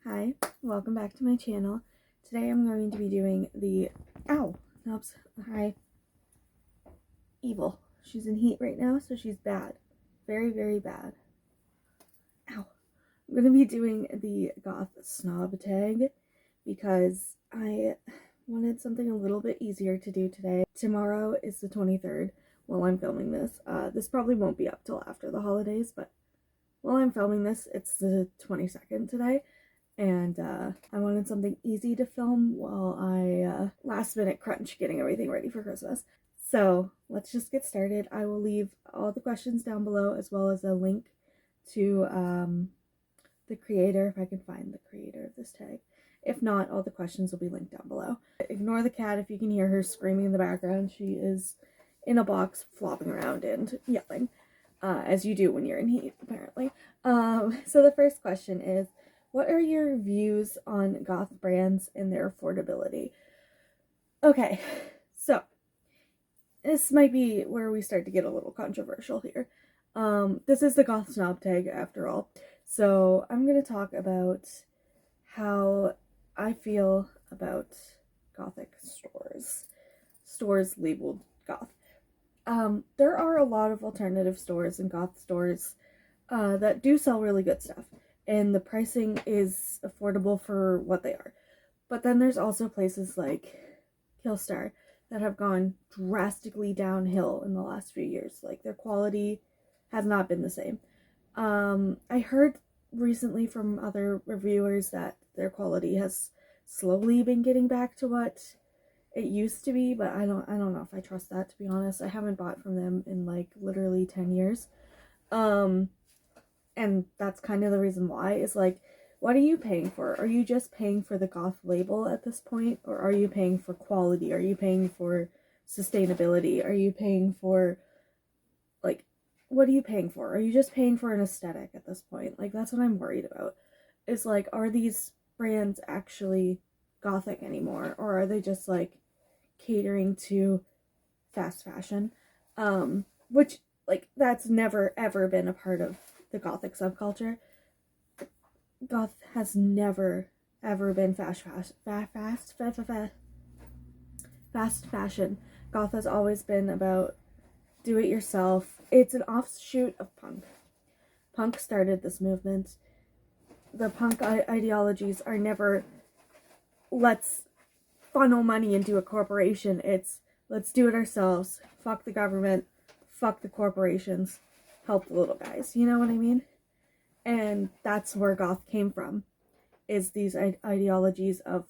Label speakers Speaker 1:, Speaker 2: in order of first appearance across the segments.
Speaker 1: Hi, welcome back to my channel. Today I'm going to be doing the, Nubs, hi, evil. She's in heat right now, so she's bad. Very, very bad. Ow. I'm going to be doing the Goth Snob Tag because I wanted something a little bit easier to do today. Tomorrow is the 23rd while I'm filming this. This probably won't be up till after the holidays, but while I'm filming this, it's the 22nd today. And I wanted something easy to film while I last minute crunch getting everything ready for Christmas. So let's just get started. I will leave all the questions down below as well as a link to the creator, if I can find the creator of this tag. If not, all the questions will be linked down below. Ignore the cat if you can hear her screaming in the background. She is in a box flopping around and yelling, as you do when you're in heat, apparently. So the first question is, what are your views on goth brands and their affordability? Okay, so this might be where we start to get a little controversial here. This is the Goth Snob Tag after all. So I'm going to talk about how I feel about gothic stores. Stores labeled goth. There are a lot of alternative stores and goth stores that do sell really good stuff. And the pricing is affordable for what they are. But then there's also places like Killstar that have gone drastically downhill in the last few years. Like, their quality has not been the same. I heard recently from other reviewers that their quality has slowly been getting back to what it used to be, but I don't know if I trust that, to be honest. I haven't bought from them in like literally 10 years. And that's kind of the reason why, is like, what are you paying for? Are you just paying for the goth label at this point? Or are you paying for quality? Are you paying for sustainability? Are you paying for, like, what are you paying for? Are you just paying for an aesthetic at this point? Like, that's what I'm worried about. Is like, are these brands actually gothic anymore? Or are they just like catering to fast fashion? Which, like, that's never ever been a part of the gothic subculture. Goth has never ever been fast fashion. Goth has always been about do it yourself. It's an offshoot of punk. Punk started this movement. The punk ideologies are never let's funnel money into a corporation. It's let's do it ourselves. Fuck the government. Fuck the corporations. Help the little guys, you know what I mean? And that's where goth came from, is these ideologies of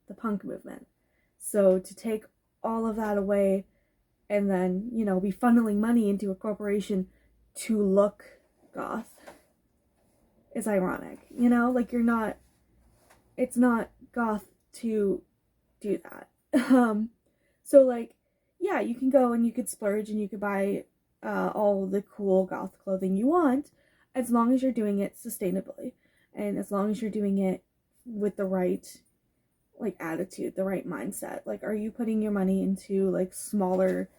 Speaker 1: the punk movement. So to take all of that away and then, you know, be funneling money into a corporation to look goth is ironic, you know? Like, it's not goth to do that. So like, yeah, you can go and you could splurge and you could buy all the cool goth clothing you want, as long as you're doing it sustainably and as long as you're doing it with the right like attitude, the right mindset. Like, are you putting your money into like smaller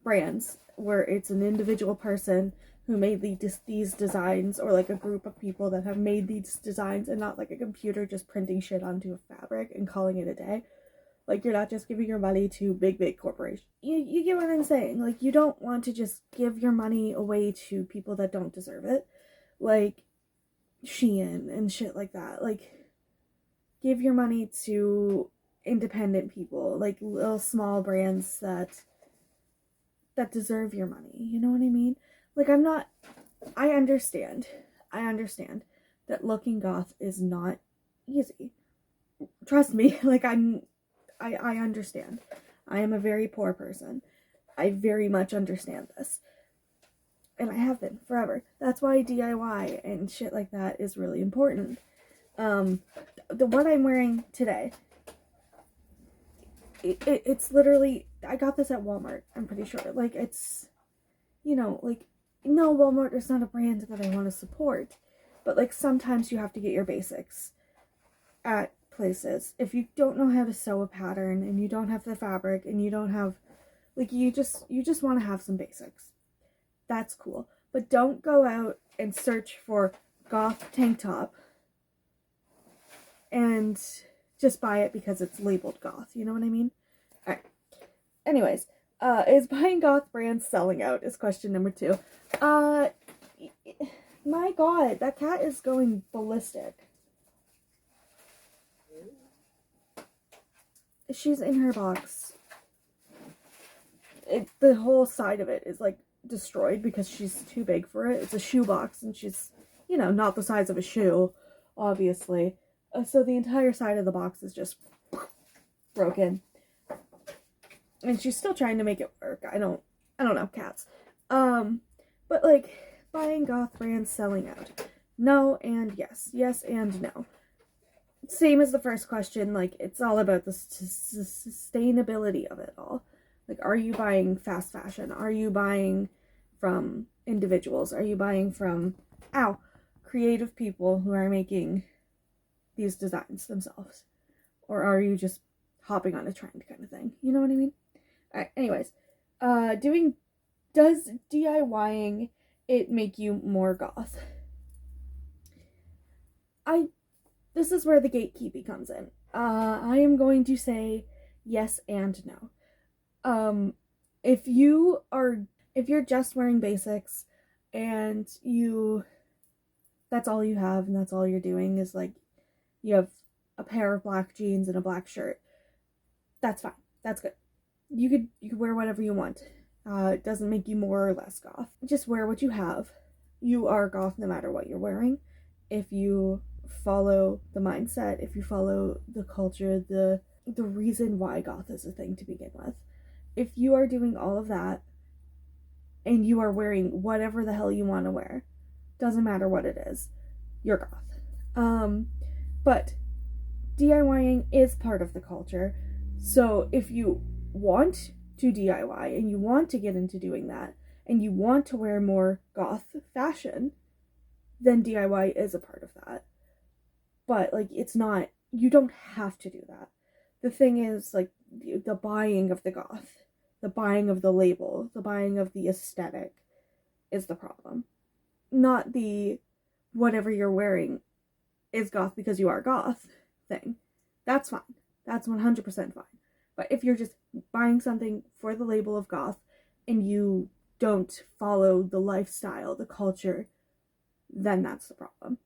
Speaker 1: brands where it's an individual person who made these designs, or like a group of people that have made these designs, and not like a computer just printing shit onto a fabric and calling it a day? Like, you're not just giving your money to big corporations. You get what I'm saying? Like, you don't want to just give your money away to people that don't deserve it. Like, Shein and shit like that. Like, give your money to independent people. Like, little small brands that deserve your money. You know what I mean? Like, I understand that looking goth is not easy. Trust me, like, I understand. I am a very poor person. I very much understand this. And I have been forever. That's why DIY and shit like that is really important. The one I'm wearing today, it's literally, I got this at Walmart, I'm pretty sure. Like, it's, you know, like, no, Walmart is not a brand that I want to support. But, like, sometimes you have to get your basics at places. If you don't know how to sew a pattern and you don't have the fabric and you don't have, like, you just want to have some basics. That's cool. But don't go out and search for goth tank top and just buy it because it's labeled goth. You know what I mean? All right. Anyways, is buying goth brands selling out is question number 2. My god, that cat is going ballistic. She's in her box. The whole side of it is like destroyed because she's too big for it. It's a shoe box and she's, you know, not the size of a shoe, obviously. So the entire side of the box is just broken. And she's still trying to make it work. I don't know, cats. But like, buying goth brands selling out. No and yes. Yes and no. Same as the first question, like, it's all about the sustainability of it all. Like, are you buying fast fashion? Are you buying from individuals? Are you buying from, creative people who are making these designs themselves? Or are you just hopping on a trend kind of thing? You know what I mean? Alright, anyways. Does DIYing it make you more goth? This is where the gatekeeping comes in. I am going to say yes and no. If you're just wearing basics and that's all you have and that's all you're doing is like, you have a pair of black jeans and a black shirt, that's fine. That's good. You could wear whatever you want. It doesn't make you more or less goth. Just wear what you have. You are goth no matter what you're wearing. If you follow the mindset, if you follow the culture, the reason why goth is a thing to begin with. If you are doing all of that and you are wearing whatever the hell you want to wear, doesn't matter what it is, you're goth. But DIYing is part of the culture. So if you want to DIY and you want to get into doing that and you want to wear more goth fashion, then DIY is a part of that. But, like, it's not, you don't have to do that. The thing is, like, the buying of the goth, the buying of the label, the buying of the aesthetic is the problem. Not the whatever you're wearing is goth because you are goth thing. That's fine. That's 100% fine. But if you're just buying something for the label of goth and you don't follow the lifestyle, the culture, then that's the problem.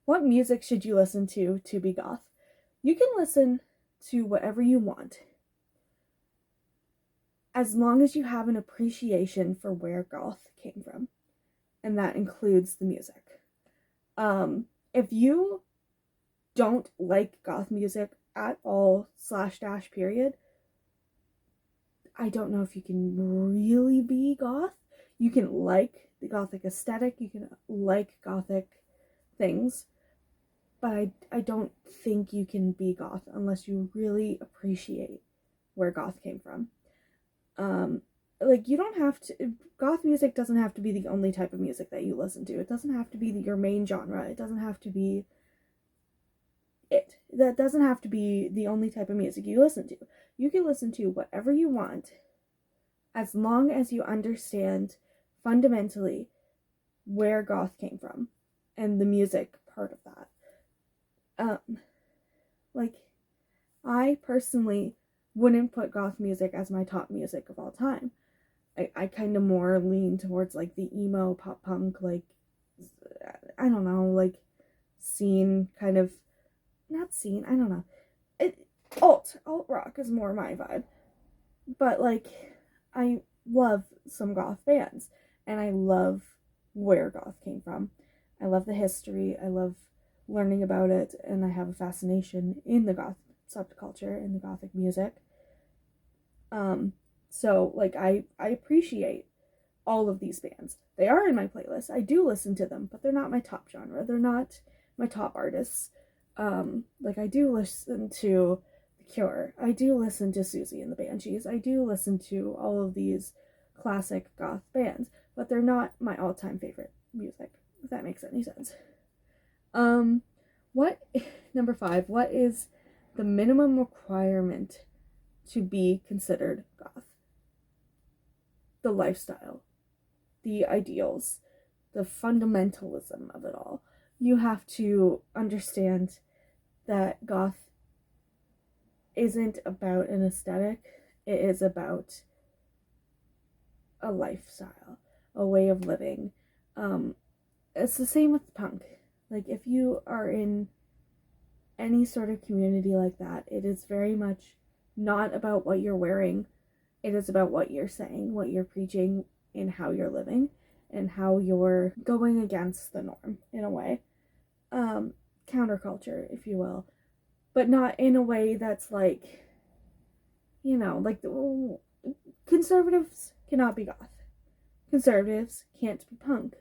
Speaker 1: What music should you listen to be goth? You can listen to whatever you want, as long as you have an appreciation for where goth came from. And that includes the music. If you don't like goth music at all, / period, I don't know if you can really be goth. You can like the gothic aesthetic, you can like gothic things, but I don't think you can be goth unless you really appreciate where goth came from. Like, you don't have to, goth music doesn't have to be the only type of music that you listen to. It doesn't have to be your main genre. It doesn't have to be it. That doesn't have to be the only type of music you listen to. You can listen to whatever you want, as long as you understand fundamentally where goth came from and the music part of that. Like, I personally wouldn't put goth music as my top music of all time. I kind of more lean towards like the emo pop punk, like, I don't know, like scene kind of, not scene, I don't know. Alt rock is more my vibe. But like, I love some goth bands and I love where goth came from. I love the history. I love learning about it, and I have a fascination in the goth subculture and the gothic music. So like, I appreciate all of these bands. They are in my playlist. I do listen to them, but they're not my top genre. They're not my top artists. Like, I do listen to The Cure. I do listen to Susie and the Banshees. I do listen to all of these classic goth bands, but they're not my all-time favorite music, if that makes any sense. Number 5, what is the minimum requirement to be considered goth? The lifestyle, the ideals, the fundamentalism of it all. you have to understand that goth isn't about an aesthetic. It is about a lifestyle, a way of living. It's the same with punk. Like, if you are in any sort of community like that, it is very much not about what you're wearing. It is about what you're saying, what you're preaching, and how you're living, and how you're going against the norm, in a way. Counterculture, if you will. But not in a way that's like, you know, like conservatives cannot be goth. Conservatives can't be punk.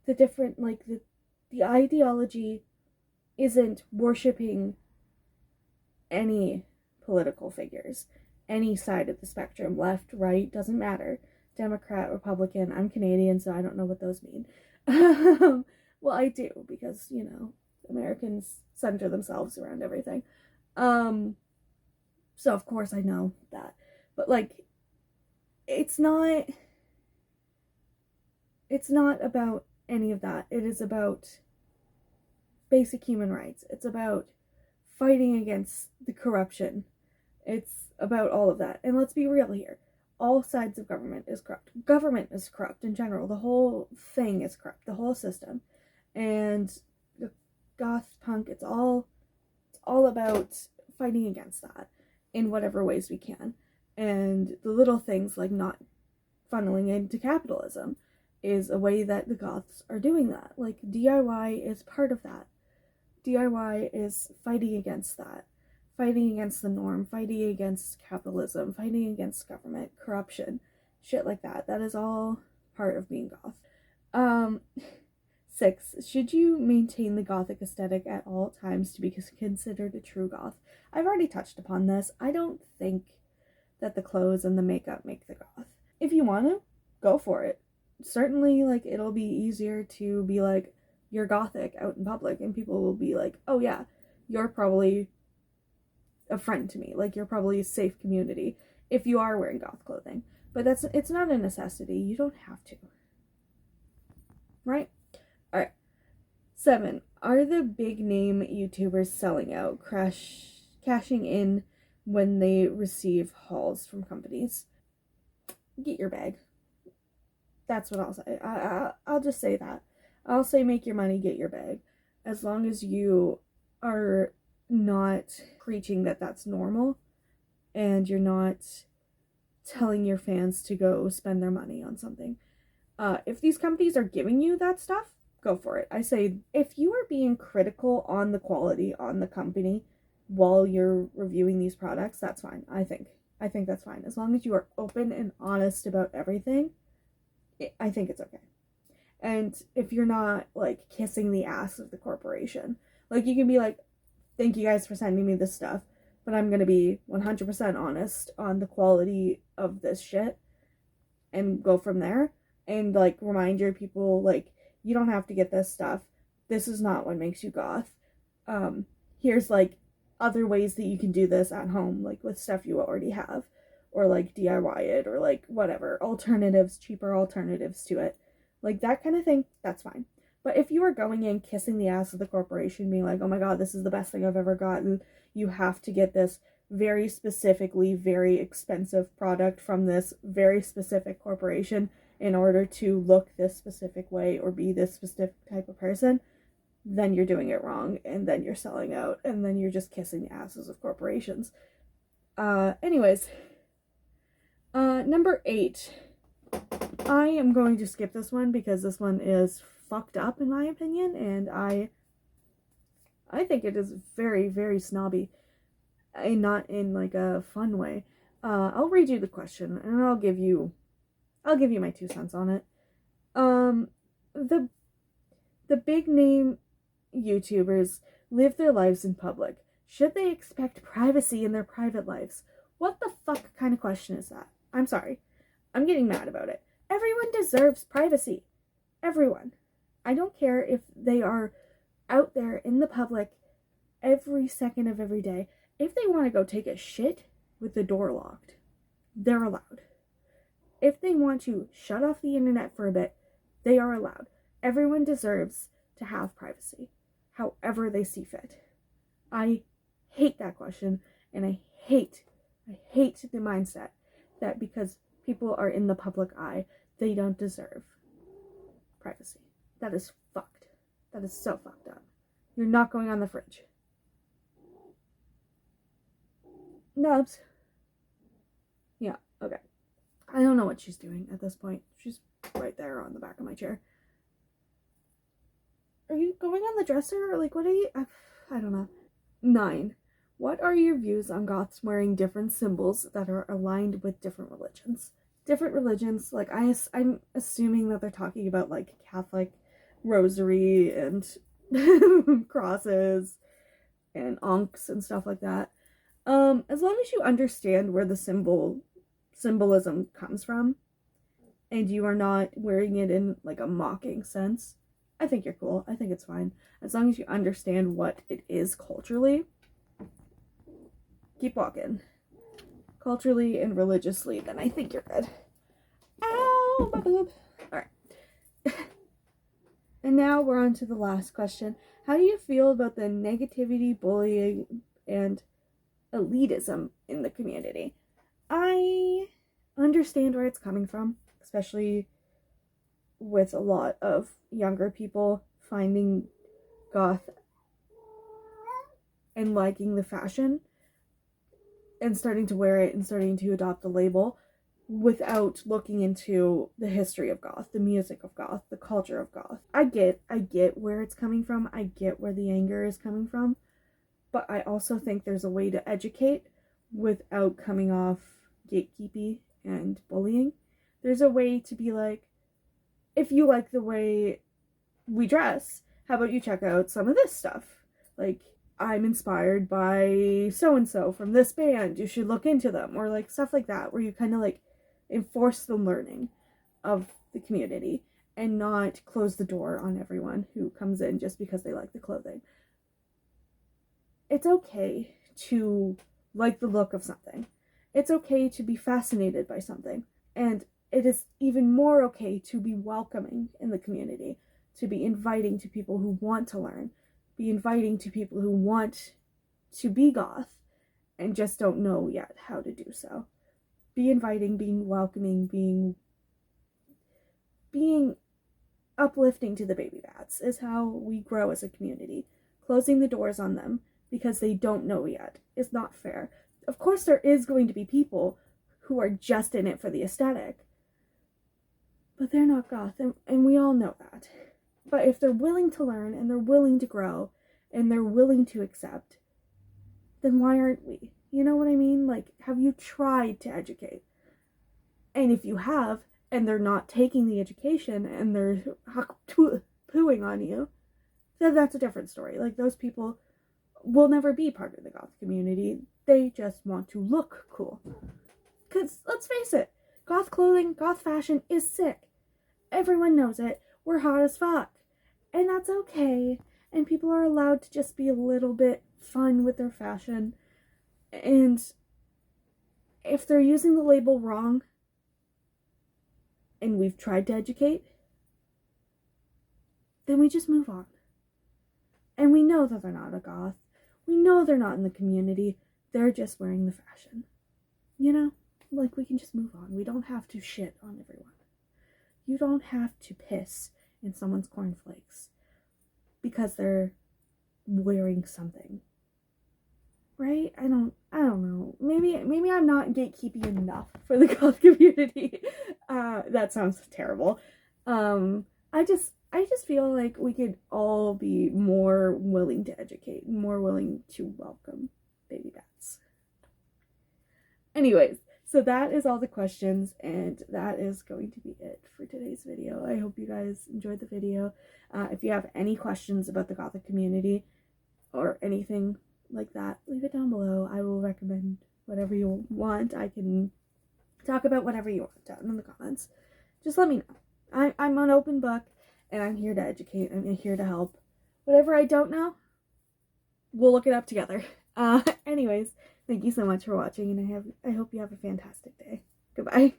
Speaker 1: The ideology isn't worshipping any political figures, any side of the spectrum, left, right, doesn't matter. Democrat, Republican, I'm Canadian, so I don't know what those mean. Well, I do, because, you know, Americans center themselves around everything. So of course I know that. But, like, it's not about any of that. It is about basic human rights. It's about fighting against the corruption. It's about all of that. And let's be real here. All sides of government is corrupt. Government is corrupt in general. The whole thing is corrupt. The whole system. And the goth punk, it's all about fighting against that in whatever ways we can. And the little things like not funneling into capitalism is a way that the goths are doing that. Like, DIY is part of that. DIY is fighting against that. Fighting against the norm, fighting against capitalism, fighting against government, corruption, shit like that. That is all part of being goth. 6. Should you maintain the gothic aesthetic at all times to be considered a true goth? I've already touched upon this. I don't think that the clothes and the makeup make the goth. If you want to, go for it. Certainly, like, it'll be easier to be like, you're gothic out in public, and people will be like, oh yeah, you're probably a friend to me. Like, you're probably a safe community if you are wearing goth clothing. But it's not a necessity. You don't have to. Right? Alright. 7. Are the big name YouTubers selling out, cashing in when they receive hauls from companies? Get your bag. That's what I'll say. I'll just say that. I'll say make your money, get your bag. As long as you are not preaching that that's normal, and you're not telling your fans to go spend their money on something. If these companies are giving you that stuff, go for it. I say, if you are being critical on the quality on the company while you're reviewing these products, that's fine. I think that's fine. As long as you are open and honest about everything, I think it's okay. And if you're not, like, kissing the ass of the corporation, like, you can be like, thank you guys for sending me this stuff, but I'm going to be 100% honest on the quality of this shit and go from there. And, like, remind your people, like, you don't have to get this stuff. This is not what makes you goth. Here's, like, other ways that you can do this at home, like, with stuff you already have. Or, like, DIY it, or, like, whatever. Alternatives, cheaper alternatives to it. Like, that kind of thing, that's fine. But if you are going in kissing the ass of the corporation, being like, oh my god, this is the best thing I've ever gotten, you have to get this very specifically, very expensive product from this very specific corporation in order to look this specific way or be this specific type of person, then you're doing it wrong, and then you're selling out, and then you're just kissing the asses of corporations. Anyways, number 8. I am going to skip this one because this one is fucked up in my opinion, and I think it is very, very snobby, and not in, like, a fun way. I'll read you the question, and I'll give you my 2 cents on it. The big name YouTubers live their lives in public. Should they expect privacy in their private lives? What the fuck kind of question is that? I'm sorry. I'm getting mad about it. Everyone deserves privacy. Everyone. I don't care if they are out there in the public every second of every day. If they want to go take a shit with the door locked, they're allowed. If they want to shut off the internet for a bit, they are allowed. Everyone deserves to have privacy, however they see fit. I hate that question, and I hate the mindset that because people are in the public eye, they don't deserve privacy. That is fucked. That is so fucked up. You're not going on the fridge. Nubs. Yeah, okay. I don't know what she's doing at this point. She's right there on the back of my chair. Are you going on the dresser? Or like, what are you? I don't know. 9. What are your views on Goths wearing different symbols that are aligned with different religions? Different religions, like, I'm assuming that they're talking about, like, Catholic rosary and crosses and ankhs and stuff like that. As long as you understand where the symbolism comes from, and you are not wearing it in, like, a mocking sense, I think you're cool. I think it's fine. As long as you understand what it is culturally, keep walking. Culturally and religiously, then I think you're good. Ow, my boob. Alright. And now we're on to the last question. How do you feel about the negativity, bullying, and elitism in the community? I understand where it's coming from, especially with a lot of younger people finding goth and liking the fashion and starting to wear it and starting to adopt the label without looking into the history of goth, the music of goth, the culture of goth. I get where it's coming from. I get where the anger is coming from. But I also think there's a way to educate without coming off gatekeepy and bullying. There's a way to be like, if you like the way we dress, how about you check out some of this stuff? Like, I'm inspired by so-and-so from this band. You should look into them. Or like stuff like that, where you kind of like enforce the learning of the community and not close the door on everyone who comes in just because they like the clothing. It's okay to like the look of something. It's okay to be fascinated by something. And it is even more okay to be welcoming in the community, to be inviting to people who want to learn, be inviting to people who want to be goth and just don't know yet how to do so. Be inviting, being welcoming, being uplifting to the baby bats is how we grow as a community. Closing the doors on them because they don't know yet is not fair. Of course, there is going to be people who are just in it for the aesthetic, but they're not goth, and we all know that. But if they're willing to learn, and they're willing to grow, and they're willing to accept, then why aren't we? You know what I mean? Like, have you tried to educate? And if you have, and they're not taking the education, and they're pooing on you, then that's a different story. Like, those people will never be part of the goth community. They just want to look cool. Because, let's face it, goth clothing, goth fashion is sick. Everyone knows it. We're hot as fuck. And that's okay. And people are allowed to just be a little bit fun with their fashion. And if they're using the label wrong, and we've tried to educate, then we just move on. And we know that they're not a goth. We know they're not in the community. They're just wearing the fashion. You know? Like, we can just move on. We don't have to shit on everyone. You don't have to piss in someone's cornflakes because they're wearing something. Right? I don't know. Maybe I'm not gatekeeping enough for the goth community. That sounds terrible. I just feel like we could all be more willing to educate, more willing to welcome baby bats. Anyways, so that is all the questions, and that is going to be it for today's video. I hope you guys enjoyed the video. If you have any questions about the Gothic community or anything like that, leave it down below. I will recommend whatever you want. I can talk about whatever you want down in the comments. Just let me know. I'm an open book, and I'm here to educate. I'm here to help. Whatever I don't know, we'll look it up together. Anyways, thank you so much for watching, and I hope you have a fantastic day. Goodbye.